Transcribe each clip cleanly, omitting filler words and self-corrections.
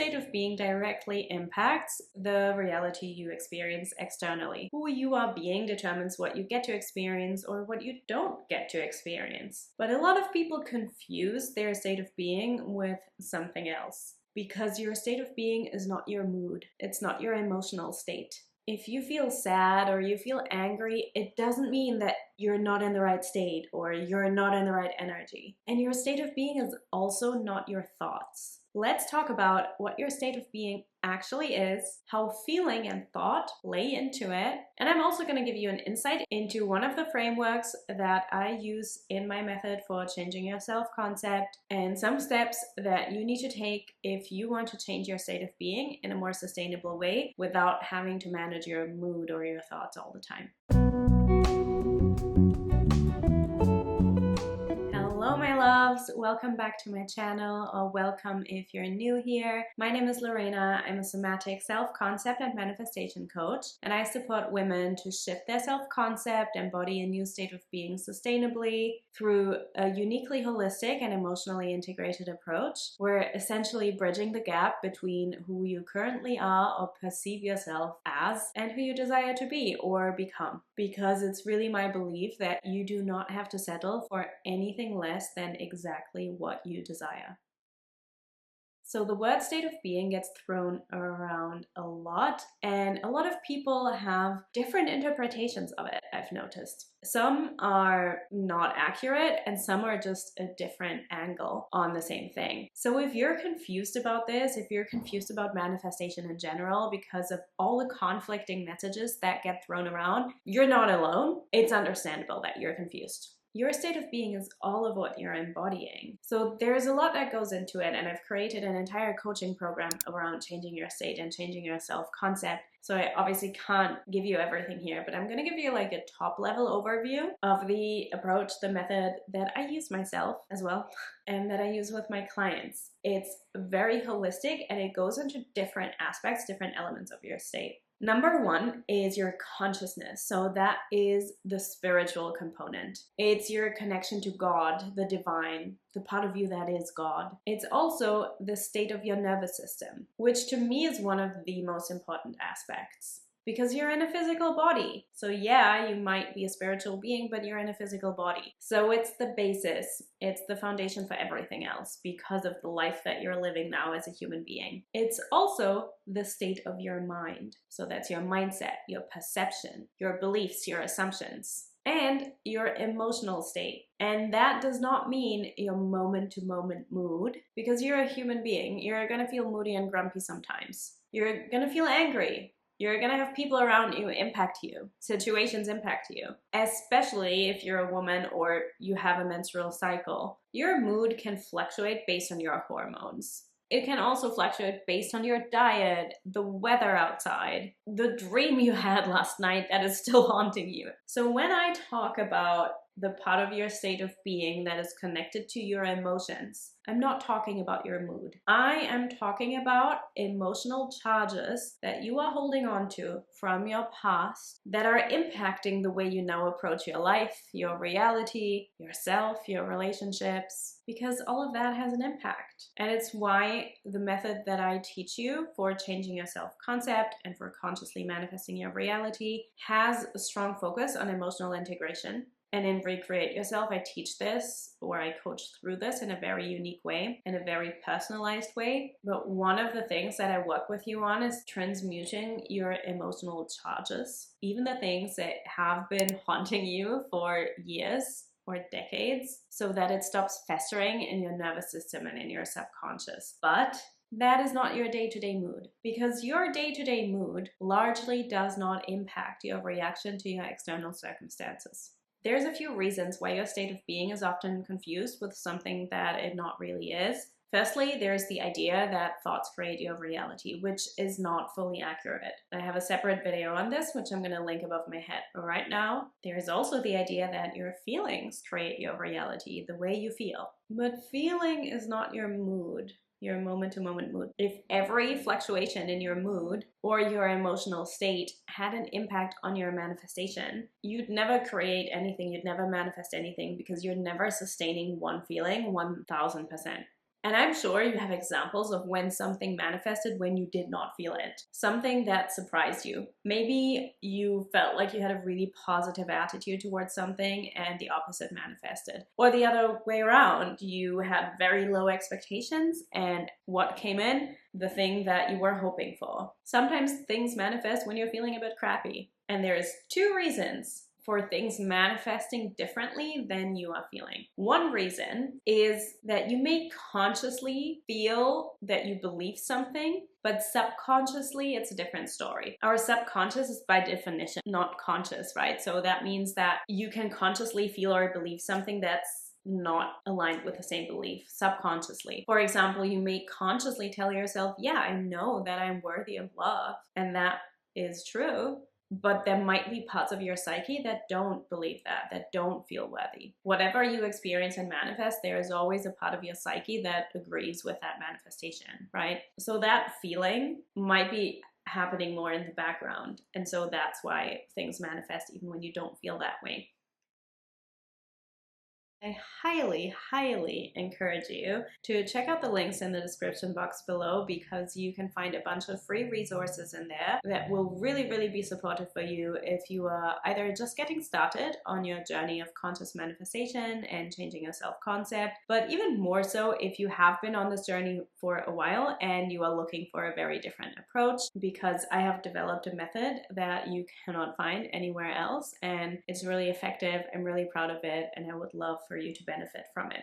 state of being directly impacts the reality you experience externally. Who you are being determines what you get to experience or what you don't get to experience. But a lot of people confuse their state of being with something else. Because your state of being is not your mood. It's not your emotional state. If you feel sad or you feel angry, it doesn't mean that you're not in the right state or you're not in the right energy. And your state of being is also not your thoughts. Let's talk about what your state of being actually is, how feeling and thought play into it, and I'm also going to give you an insight into one of the frameworks that I use in my method for changing your self-concept and some steps that you need to take if you want to change your state of being in a more sustainable way without having to manage your mood or your thoughts all the time. Hello my loves, welcome back to my channel, or welcome if you're new here. My name is Lorena. I'm a somatic self-concept and manifestation coach, and I support women to shift their self-concept, embody a new state of being sustainably through a uniquely holistic and emotionally integrated approach. We're essentially bridging the gap between who you currently are or perceive yourself as and who you desire to be or become, because it's really my belief that you do not have to settle for anything less than exactly what you desire. So the word state of being gets thrown around a lot, and a lot of people have different interpretations of it, I've noticed. Some are not accurate and some are just a different angle on the same thing. So if you're confused about this, if you're confused about manifestation in general because of all the conflicting messages that get thrown around, you're not alone. It's understandable that you're confused. Your state of being is all of what you're embodying. So there's a lot that goes into it, and I've created an entire coaching program around changing your state and changing your self-concept. So I obviously can't give you everything here, but I'm going to give you like a top-level overview of the approach, the method that I use myself as well, and that I use with my clients. It's very holistic and it goes into different aspects, different elements of your state. Number one is your consciousness. So that is the spiritual component. It's your connection to God, the divine, the part of you that is God. It's also the state of your nervous system, which to me is one of the most important aspects. Because you're in a physical body. So yeah, you might be a spiritual being, but you're in a physical body. So it's the basis. It's the foundation for everything else because of the life that you're living now as a human being. It's also the state of your mind. So that's your mindset, your perception, your beliefs, your assumptions, and your emotional state. And that does not mean your moment-to-moment mood, because you're a human being. You're gonna feel moody and grumpy sometimes. You're gonna feel angry. You're gonna have people around you impact you, situations impact you, especially if you're a woman or you have a menstrual cycle. Your mood can fluctuate based on your hormones. It can also fluctuate based on your diet, the weather outside, the dream you had last night that is still haunting you. So when I talk about the part of your state of being that is connected to your emotions, I'm not talking about your mood. I am talking about emotional charges that you are holding on to from your past that are impacting the way you now approach your life, your reality, yourself, your relationships, because all of that has an impact. And it's why the method that I teach you for changing your self-concept and for consciously manifesting your reality has a strong focus on emotional integration. And in Recreate Yourself, I teach this, or I coach through this in a very unique way, in a very personalized way. But one of the things that I work with you on is transmuting your emotional charges, even the things that have been haunting you for years or decades, so that it stops festering in your nervous system and in your subconscious. But that is not your day-to-day mood, because your day-to-day mood largely does not impact your reaction to your external circumstances. There's a few reasons why your state of being is often confused with something that it not really is. Firstly, there's the idea that thoughts create your reality, which is not fully accurate. I have a separate video on this, which I'm going to link above my head right now. There's also the idea that your feelings create your reality, the way you feel. But feeling is not your mood. Your moment-to-moment mood. If every fluctuation in your mood or your emotional state had an impact on your manifestation, you'd never create anything, you'd never manifest anything, because you're never sustaining one feeling 1000%. And I'm sure you have examples of when something manifested when you did not feel it. Something that surprised you. Maybe you felt like you had a really positive attitude towards something and the opposite manifested. Or the other way around, you had very low expectations and what came in? The thing that you were hoping for. Sometimes things manifest when you're feeling a bit crappy. And there's two reasons for things manifesting differently than you are feeling. One reason is that you may consciously feel that you believe something, but subconsciously it's a different story. Our subconscious is by definition not conscious, right? So that means that you can consciously feel or believe something that's not aligned with the same belief subconsciously. For example, you may consciously tell yourself, yeah, I know that I'm worthy of love, and that is true. But there might be parts of your psyche that don't believe that don't feel worthy. Whatever you experience and manifest, there is always a part of your psyche that agrees with that manifestation, right? So that feeling might be happening more in the background. And so that's why things manifest even when you don't feel that way. I highly, highly encourage you to check out the links in the description box below because you can find a bunch of free resources in there that will really, really be supportive for you if you are either just getting started on your journey of conscious manifestation and changing your self-concept, but even more so if you have been on this journey for a while and you are looking for a very different approach, because I have developed a method that you cannot find anywhere else and it's really effective. I'm really proud of it and I would love for you to benefit from it.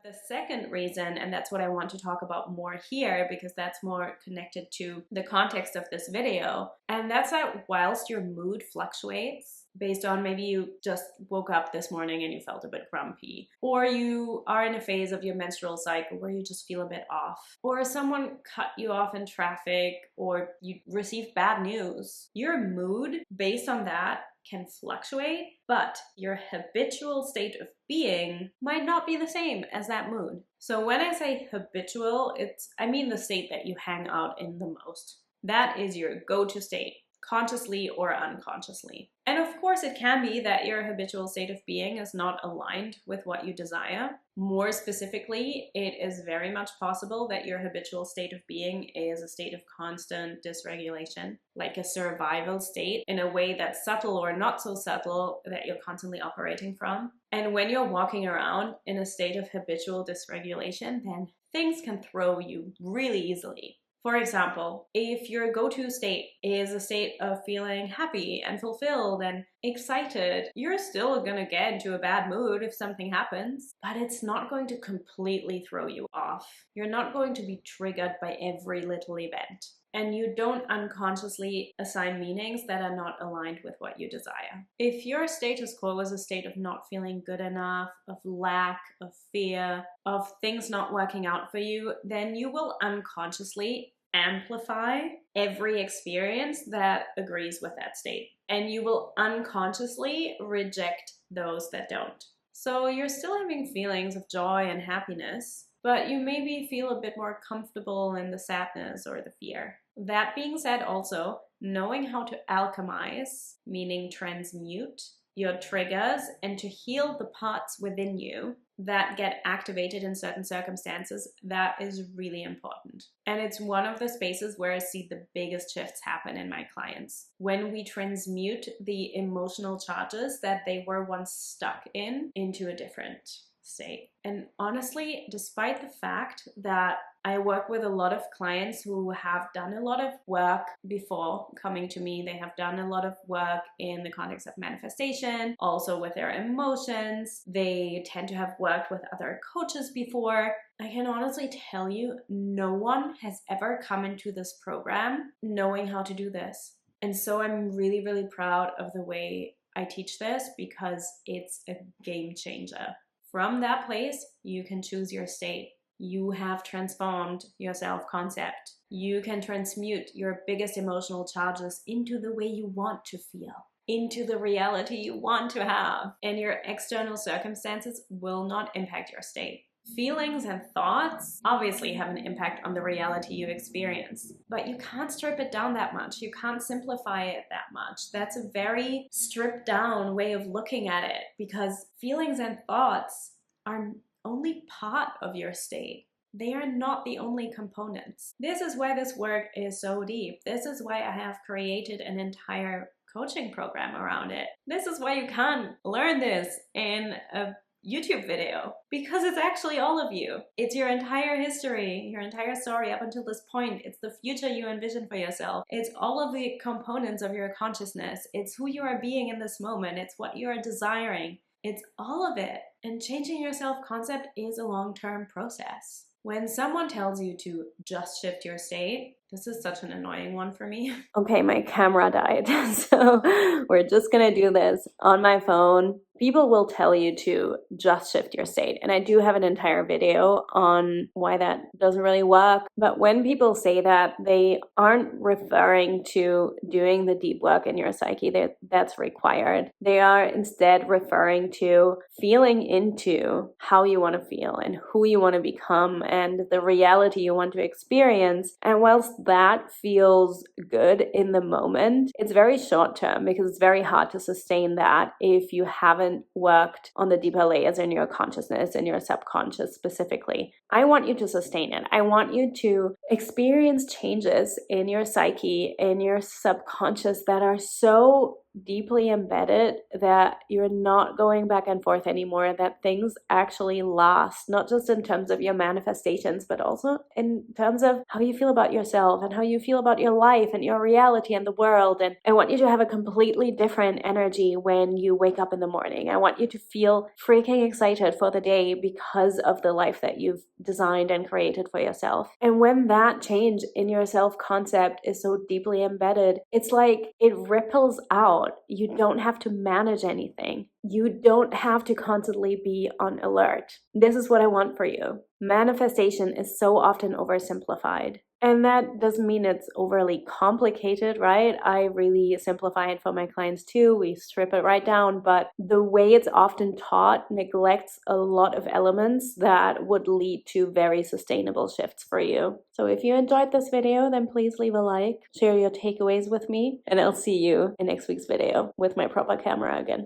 The second reason, and that's what I want to talk about more here because that's more connected to the context of this video, and that's that whilst your mood fluctuates based on maybe you just woke up this morning and you felt a bit grumpy, or you are in a phase of your menstrual cycle where you just feel a bit off, or someone cut you off in traffic, or you received bad news, your mood based on that can fluctuate, but your habitual state of being might not be the same as that mood. So when I say habitual, I mean the state that you hang out in the most. That is your go-to state, consciously or unconsciously. And of course, it can be that your habitual state of being is not aligned with what you desire. More specifically, it is very much possible that your habitual state of being is a state of constant dysregulation, like a survival state in a way that's subtle or not so subtle that you're constantly operating from. And when you're walking around in a state of habitual dysregulation, then things can throw you really easily. For example, if your go-to state is a state of feeling happy and fulfilled and excited, you're still gonna get into a bad mood if something happens, but it's not going to completely throw you off. You're not going to be triggered by every little event. And you don't unconsciously assign meanings that are not aligned with what you desire. If your status quo is a state of not feeling good enough, of lack, of fear, of things not working out for you, then you will unconsciously amplify every experience that agrees with that state. And you will unconsciously reject those that don't. So you're still having feelings of joy and happiness, but you maybe feel a bit more comfortable in the sadness or the fear. That being said, also, knowing how to alchemize, meaning transmute, your triggers and to heal the parts within you that get activated in certain circumstances, that is really important. And it's one of the spaces where I see the biggest shifts happen in my clients. When we transmute the emotional charges that they were once stuck in into a different state. And honestly, despite the fact that I work with a lot of clients who have done a lot of work before coming to me, they have done a lot of work in the context of manifestation, also with their emotions. They tend to have worked with other coaches before. I can honestly tell you, no one has ever come into this program knowing how to do this. And so I'm really, really proud of the way I teach this because it's a game changer. From that place, you can choose your state. You have transformed your self-concept. You can transmute your biggest emotional charges into the way you want to feel, into the reality you want to have, and your external circumstances will not impact your state. Feelings and thoughts obviously have an impact on the reality you experience, but you can't strip it down that much. You can't simplify it that much. That's a very stripped down way of looking at it because feelings and thoughts are only part of your state. They are not the only components. This is why this work is so deep. This is why I have created an entire coaching program around it. This is why you can't learn this in a YouTube video, because it's actually all of you. It's your entire history, your entire story up until this point. It's the future you envision for yourself. It's all of the components of your consciousness. It's who you are being in this moment. It's what you are desiring. It's all of it. And changing your self-concept is a long-term process. When someone tells you to just shift your state, this is such an annoying one for me. Okay, my camera died, so we're just gonna do this on my phone. People will tell you to just shift your state, and I do have an entire video on why that doesn't really work. But when people say that, they aren't referring to doing the deep work in your psyche that's required. They are instead referring to feeling into how you want to feel and who you want to become and the reality you want to experience. And whilst that feels good in the moment, it's very short term, because it's very hard to sustain that if you haven't worked on the deeper layers in your consciousness and your subconscious specifically. I want you to sustain it. I want you to experience changes in your psyche, in your subconscious, that are so deeply embedded that you're not going back and forth anymore, that things actually last, not just in terms of your manifestations, but also in terms of how you feel about yourself and how you feel about your life and your reality and the world. And I want you to have a completely different energy when you wake up in the morning. I want you to feel freaking excited for the day because of the life that you've designed and created for yourself. And when that change in your self-concept is so deeply embedded, it's like it ripples out. You don't have to manage anything. You don't have to constantly be on alert. This is what I want for you. Manifestation is so often oversimplified. And that doesn't mean it's overly complicated, right? I really simplify it for my clients too. We strip it right down, but the way it's often taught neglects a lot of elements that would lead to very sustainable shifts for you. So if you enjoyed this video, then please leave a like, share your takeaways with me, and I'll see you in next week's video with my proper camera again.